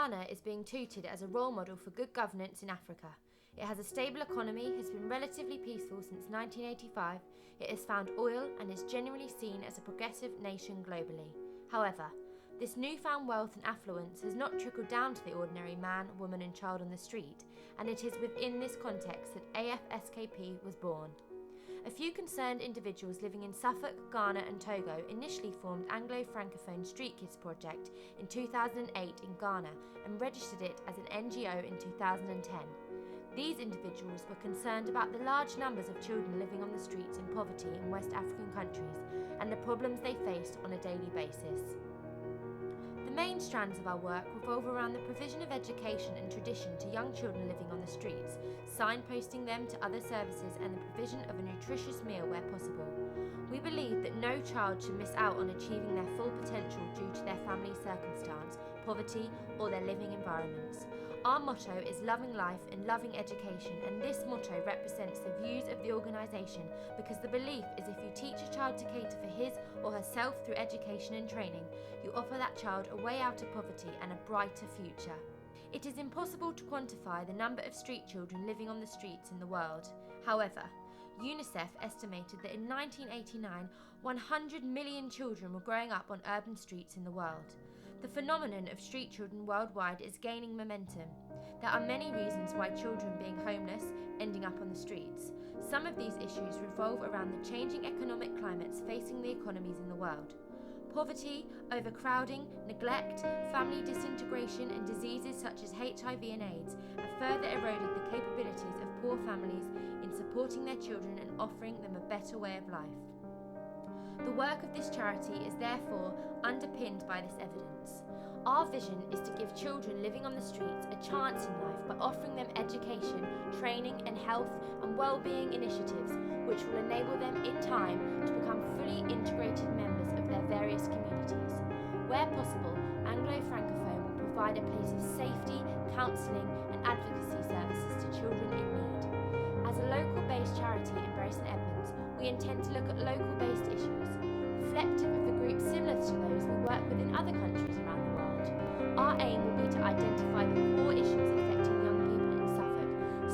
Ghana is being touted as a role model for good governance in Africa. It has a stable economy, has been relatively peaceful since 1985, it has found oil and is generally seen as a progressive nation globally. However, this newfound wealth and affluence has not trickled down to the ordinary man, woman and child on the street, and it is within this context that AFSKP was born. A few concerned individuals living in Suffolk, Ghana and Togo initially formed Anglo-Francophone Street Kids Project in 2008 in Ghana and registered it as an NGO in 2010. These individuals were concerned about the large numbers of children living on the streets in poverty in West African countries and the problems they faced on a daily basis. The main strands of our work revolve around the provision of education and tradition to young children living on the streets, signposting them to other services and the provision of a nutritious meal where possible. We believe that no child should miss out on achieving their full potential due to their family circumstance, poverty or their living environments. Our motto is loving life and loving education, and this motto represents the views of the organisation because the belief is if you teach a child to cater for his or herself through education and training, you offer that child a way out of poverty and a brighter future. It is impossible to quantify the number of street children living on the streets in the world. However, UNICEF estimated that in 1989, 100 million children were growing up on urban streets in the world. The phenomenon of street children worldwide is gaining momentum. There are many reasons why children being homeless, ending up on the streets. Some of these issues revolve around the changing economic climates facing the economies in the world. Poverty, overcrowding, neglect, family disintegration and diseases such as HIV and AIDS have further eroded the capabilities of poor families in supporting their children and offering them a better way of life. The work of this charity is therefore underpinned by this evidence. Our vision is to give children living on the streets a chance in life by offering them education, training and health and well-being initiatives which will enable them in time to become fully integrated members of their various communities. Where possible, Anglo-Francophone will provide a place of safety, counselling and advocacy services to children in need. As a local-based charity in Bury St Edmunds, we intend to look at local-based issues, reflective of the groups similar to those we work with in other countries around the world. Our aim will be to identify the core issues affecting young people in Suffolk,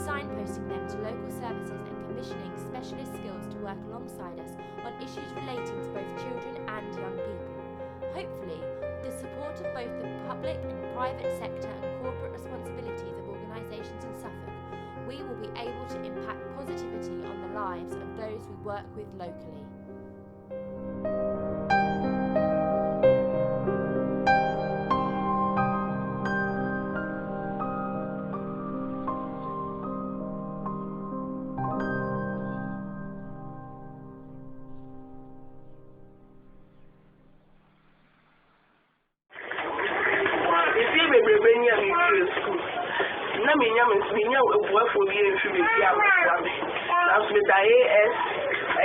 signposting them to local services and commissioning specialist skills to work alongside us on issues relating to both children and young people. Hopefully, with the support of both the public and private sector and corporate responsibilities of organisations in Suffolk, we will be able to impact positivity on the lives of those we work with locally.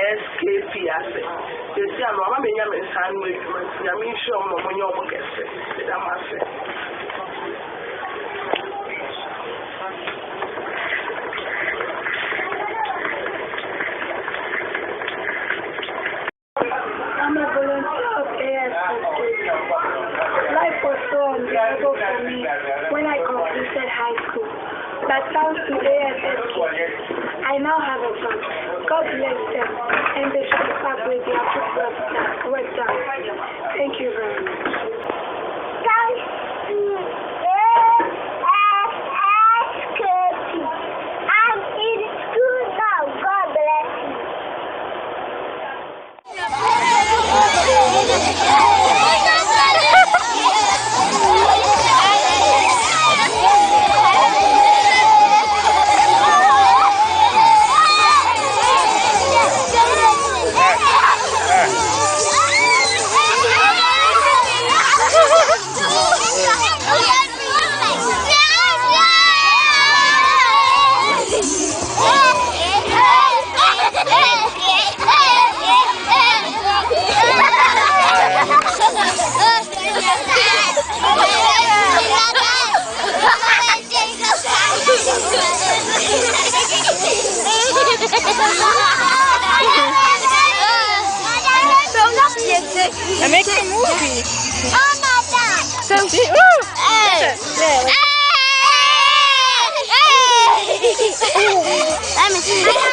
AFSKP ase. Yesi ano ama menya mensan we ya mi show mo monyo obokese. Da mase. I'm a volunteer of AFSKP. Life was so unbearable for me when I completed high school. But thanks to AFSKP, I now have a son. God bless them, and they should be back with their football website. Thank you very much. Thanks to AFSKP. I'm in school now. God bless you. I